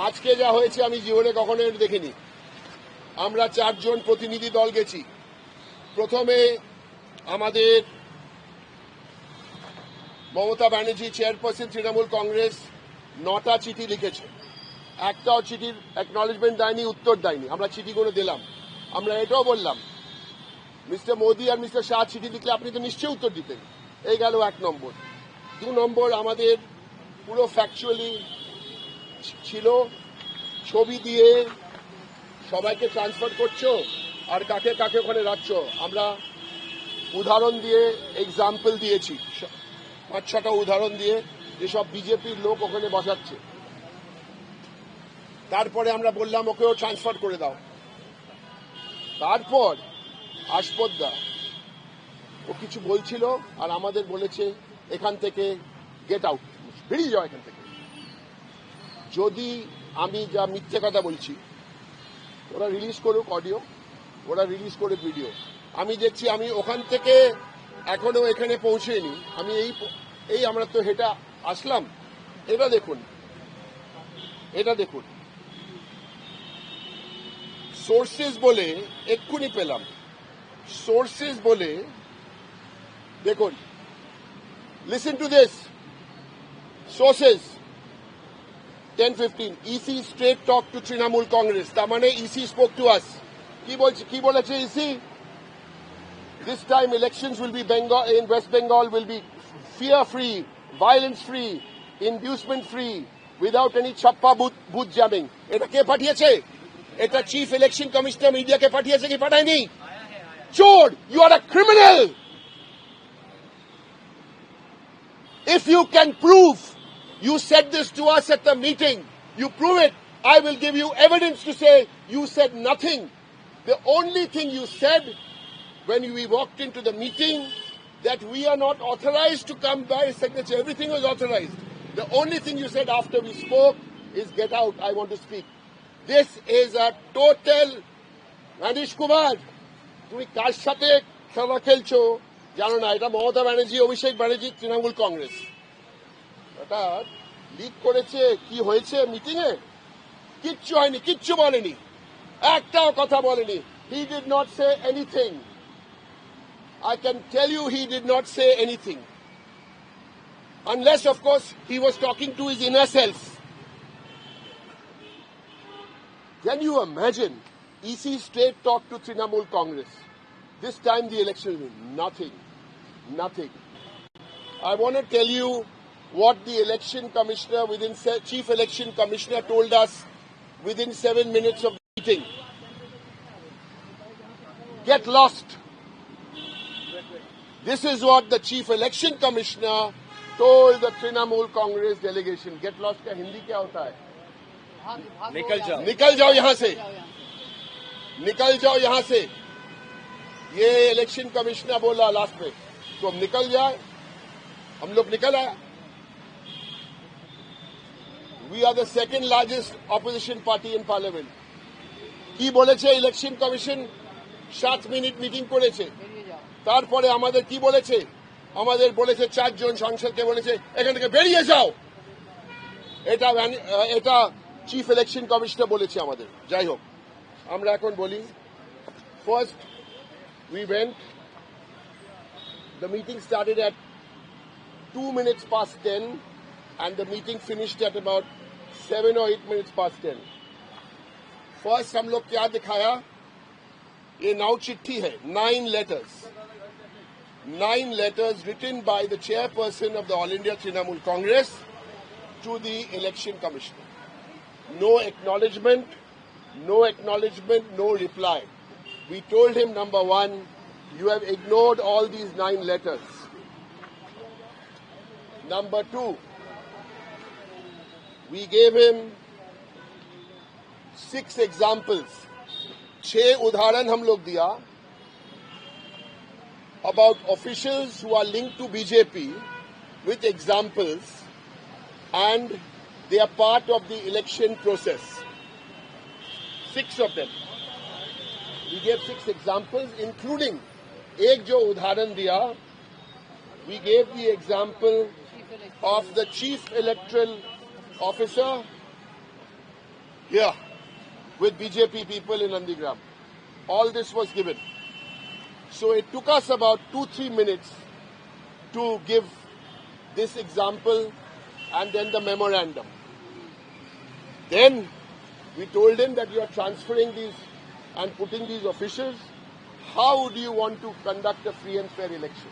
আজকে যা হয়েছে আমি জীবনে কখনো দেখিনি। আমরা 4 জন প্রতিনিধি দল গেছি। প্রথমে আমাদের মমতা ব্যানার্জি চেয়ারপারসন তৃণমূল কংগ্রেস 9টা চিঠি লিখেছে, একটাও চিঠির অ্যাকনলেজমেন্ট দেয়নি, উত্তর দেয়নি। আমরা চিঠিগুলো দিলাম। আমরা এটাও বললাম মিস্টার মোদি আর মিস্টার শাহ চিঠি লিখলে আপনি তো নিশ্চয়ই উত্তর দিতেন। এই গেল 1 নম্বর। 2 নম্বর, আমাদের পুরো ফ্যাকচুয়ালি ছিল ছবি দিয়ে সবাইকে ট্রান্সফার করছো আর কাকে কাকে ওখানে রাখছো। আমরা উদাহরণ দিয়ে এক্সাম্পল দিয়েছি, 5-6টা উদাহরণ দিয়ে যেসব বিজেপির লোক ওখানে বসাচ্ছে। তারপরে আমরা বললাম ওকেও ট্রান্সফার করে দাও। তারপর আশপদ্দা ও কিছু বলছিল আর আমাদের বলেছে এখান থেকে গেট আউট, বেরিয়ে যাও এখান থেকে। যদি আমি যা মিথ্যে কথা বলছি, ওরা রিলিজ করুক অডিও, ওরা রিলিজ করুক ভিডিও। আমি দেখছি আমি ওখান থেকে এখনো এখানে পৌঁছেনি। আমি এই আমরা তো হেঁটে আসলাম। এটা দেখুন, এটা দেখুন, সোর্সেস বলে এক্ষুনি পেলাম। সোর্সেস বলে দেখুন, listen to this. Sources 10:15 EC straight talk to Trinamool Congress. তার মানে EC spoke to us. কি বলেছে EC? This time elections will be in West Bengal will be fear free, violence free, inducement free, without any chappa booth jamming. এটা কে পাঠিয়েছে? এটা chief election commissioner মিডিয়াকে পাঠিয়েছে কি পাঠায়নি? চোর, you are a criminal. If you can prove you said this to us at the meeting, you prove it, I will give you evidence to say you said nothing. The only thing you said when we walked into the meeting that we are not authorized to come by signature. Everything was authorized. The only thing you said after we spoke is get out, I want to speak. This is a total Manish Kumar, তুমি কার সাথে খেলা খেলছো জানো না। এটা মমতা ব্যানার্জি, অভিষেক ব্যানার্জি, তৃণমূল কংগ্রেস। এটা leak করেছে। কি হয়েছে মিটিং এ? কিচ্ছু হয়নি, কিচ্ছু বলেনি, একটাও কথা বলেনি। He did not say anything. I can tell you he did not say anything. Unless, of course, he was talking to his inner self. Can you imagine? EC straight talk to Trinamool Congress. This time the election will be nothing. Nothing. I want to tell you what the election commissioner chief election commissioner told us within 7 minutes of the meeting. Get lost. This is what the chief election commissioner told the Trinamool Congress delegation. Get lost का हिंदी क्या होता है? निकल जाओ यहाँ से, निकल जाओ यहाँ से। ये इलेक्शन कमिश्नर बोला लास्ट में, तो हम निकल जाए। हम लोग निकल आए। We are the second largest opposition party in parliament. কি বলেছে ইলেকশন কমিশন? 7 মিনিট মিটিং করেছে। তারপরে আমাদের কি বলেছে? আমাদের বলেছে 4 জন সাংসদকে বলেছে এখান থেকে বেরিয়ে যাও। এটা চিফ ইলেকশন কমিশনার বলেছে আমাদের। যাই হোক, আমরা এখন বলি। First we went, the meeting started at 2 minutes past 10 and the meeting finished at about 7 or 8 minutes past 10. First हम लोग क्या दिखाया? ये नाउ चिट्ठी है, 9 letters. 9 letters written by the chairperson of the All India Trinamool Congress to the election commissioner. No acknowledgement, no reply. We told him, number one, you have ignored all these 9 letters. Number two, we gave him 6 examples. 6 उदाहरण हम लोग दिया about officials who are linked to BJP with examples, and they are part of the election process. 6 of them. We gave 6 examples, including एक जो उदाहरण दिया, we gave the example of the chief electoral officer here with BJP people in Nandigram. All this was given. So it took us about 2-3 minutes to give this example and then the memorandum. Then we told him that you are transferring these and putting these officials. How do you want to conduct a free and fair election?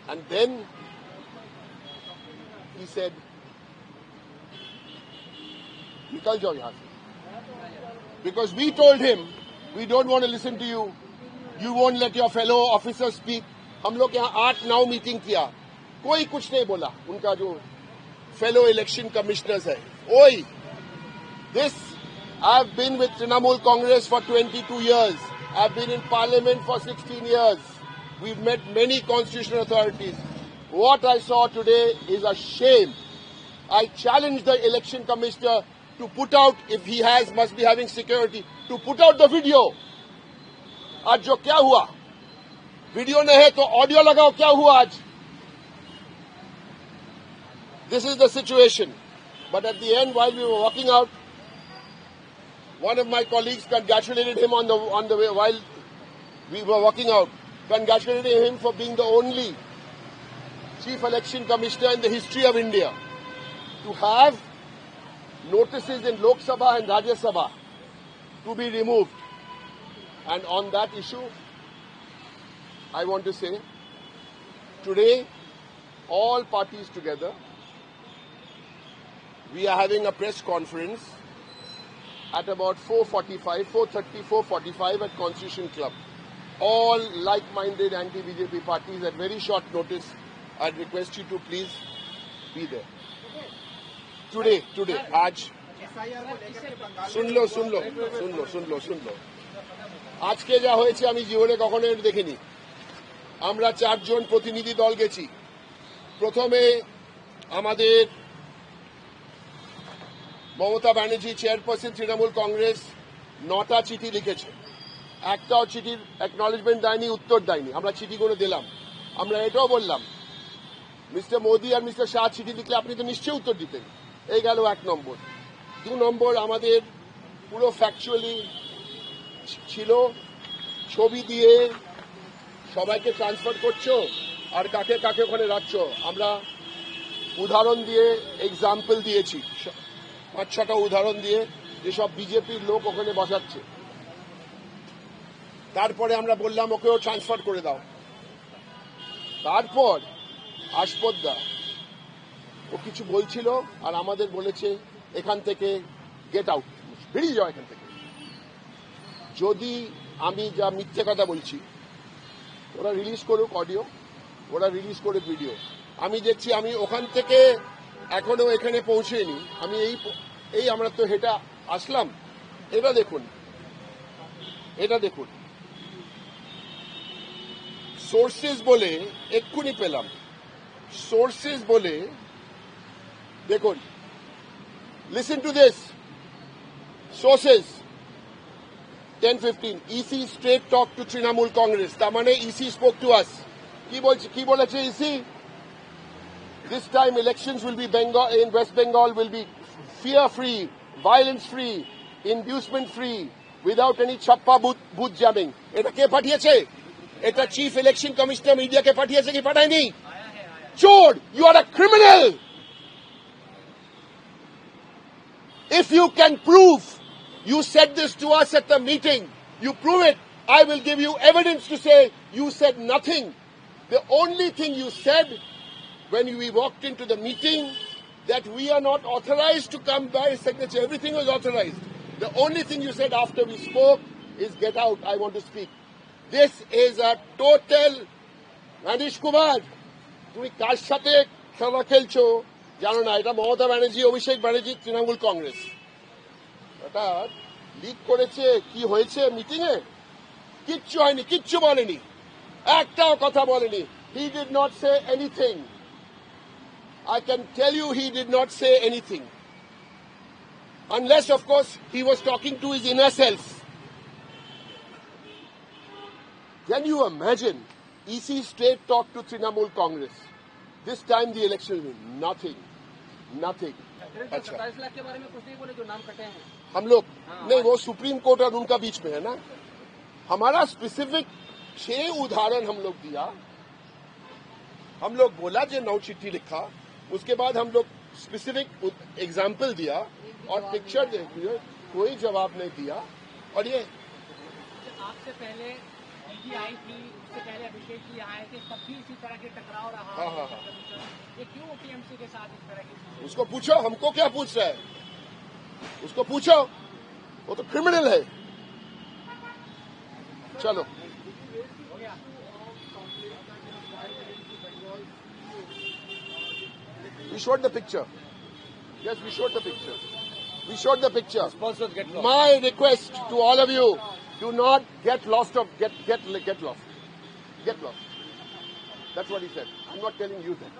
And then he said, Nikal jao yahan se. Because we told him, we don't want to listen to you. You won't let your fellow officers speak. हम लोग यहाँ 8-9 meeting किया, कोई कुछ नहीं बोला. उनका जो fellow election commissioners है, ओए, this I've been with Trinamool Congress for 22 years. I've been in Parliament for 16 years. We've met many constitutional authorities. What I saw today is a shame. I challenge the election commissioner to put out, if he must be having security, to put out the video. आज जो क्या हुआ, video नहीं है तो audio लगाओ, क्या हुआ आज. This is the situation. But at the end, while we were walking out, one of my colleagues congratulated him on the way while we were walking out, congratulated him for being the only chief election commissioner in the history of India to have notices in Lok Sabha and Rajya Sabha to be removed. And on that issue, I want to say, today, all parties together, we are having a press conference at about 4:45 at Constitution Club. All like-minded anti-BJP parties at very short notice. I'd request you to please be there. Today, आज सुन लो আজকে যা হয়েছে আমি জীবনে কখনো দেখিনি. আমরা 4 জন প্রতিনিধি দল গেছি. প্রথমে আমাদের মমতা ব্যানার্জি চেয়ারপারসন তৃণমূল কংগ্রেস 9টা চিঠি লিখেছে. একটাও চিঠির অ্যাকনলেজমেন্ট দেয়নি, উত্তর দেয়নি. আমরা চিঠিগুলো দিলাম. আমরা এটাও বললাম, মিস্টার মোদি আর মিস্টার শাহ চিঠি লিখলে আপনি তো নিশ্চয়ই উত্তর দিতেন. এই গেল 1 নম্বর. 2 নম্বর, আমাদের পুরো ফ্যাকচুয়ালি ছিল ছবি দিয়ে সবাইকে ট্রান্সফার করছো আর কাকে কাকে ওখানে রাখছো. আমরা উদাহরণ দিয়ে এক্সাম্পল দিয়েছি, 5-6টা উদাহরণ দিয়ে যেসব বিজেপির লোক ওখানে বসাচ্ছে. তারপরে আমরা বললাম ওকেও ট্রান্সফার করে দাও. তারপর আশপদ্দা ও কিছু বলছিল আর আমাদের বলেছে এখান থেকে গেট আউট, বেরিয়ে যাও এখান থেকে. যদি আমি যা মিথ্যে কথা বলছি, ওরা রিলিজ করুক অডিও, ওরা রিলিজ করুক ভিডিও. আমি দেখছি আমি ওখান থেকে এখনো এখানে পৌঁছেনি. আমি এই আমরা তো হেঁটে আসলাম. এটা দেখুন, সোর্সেস বলে এক্ষুনি পেলাম. সোর্সেস বলে দেখুন, listen to this. Sources 10:15 EC straight talk to Trinamool Congress. তার মানে EC spoke to us. কি বলেছে EC? This time elections will be in West Bengal will be fear-free, violence-free, inducement-free, without any chappa booth jamming. এটা কে পাঠিয়েছে? এটা chief election commissioner মিডিয়াকে পাঠিয়েছে কি পাঠায়নি? চোর, you are a criminal. If you can prove you said this to us at the meeting, you prove it, I will give you evidence to say you said nothing. The only thing you said when we walked into the meeting, that we are not authorized to come by signature. Everything was authorized. The only thing you said after we spoke is get out, I want to speak. This is a total, Manish Kumar, তুমি কার সাথে খেলা খেলছো জানো না. এটা মমতা ব্যানার্জি, অভিষেক ব্যানার্জি, তৃণমূল কংগ্রেস. এটা leak করেছে. কি হয়েছে মিটিং এ? কিচ্ছু হয়নি, কিচ্ছু বলেনি, একটাও কথা বলেনি. He did not say anything. I can tell you he did not say anything. Unless, of course, he was talking to his inner self. Can you imagine? EC straight talk to Trinamool Congress. This time the election will be nothing. Nothing. अच्छा, 27 लाख के बारे में कुछ नहीं बोले जो नाम कटे हैं हम लोग नहीं, वो सुप्रीम कोर्ट और उनका बीच में है ना। हमारा स्पेसिफिक 6 उदाहरण हम लोग दिया, हम लोग बोला जो 9 चिट्ठी लिखा, उसके बाद हम लोग स्पेसिफिक एग्जाम्पल दिया और पिक्चर देखिए, कोई जवाब नहीं दिया। और ये आपसे पहले ईडी आई थी, उससे पहले अभिषेक जी आए थे, तब भी इसी तरह के टकराव रहा। हाँ। ये क्यों टीएमसी के साथ इस तरह की? उसको पूछो, हमको क्या पूछ रहा है, उसको पूछो, वो तो क्रिमिनल है। चलो, we showed the picture. Yes, we showed the picture. We showed the picture. Sponsors get lost. My request to all of you: do not get lost. Get lost. Get lost. That's what he said. I'm not telling you that.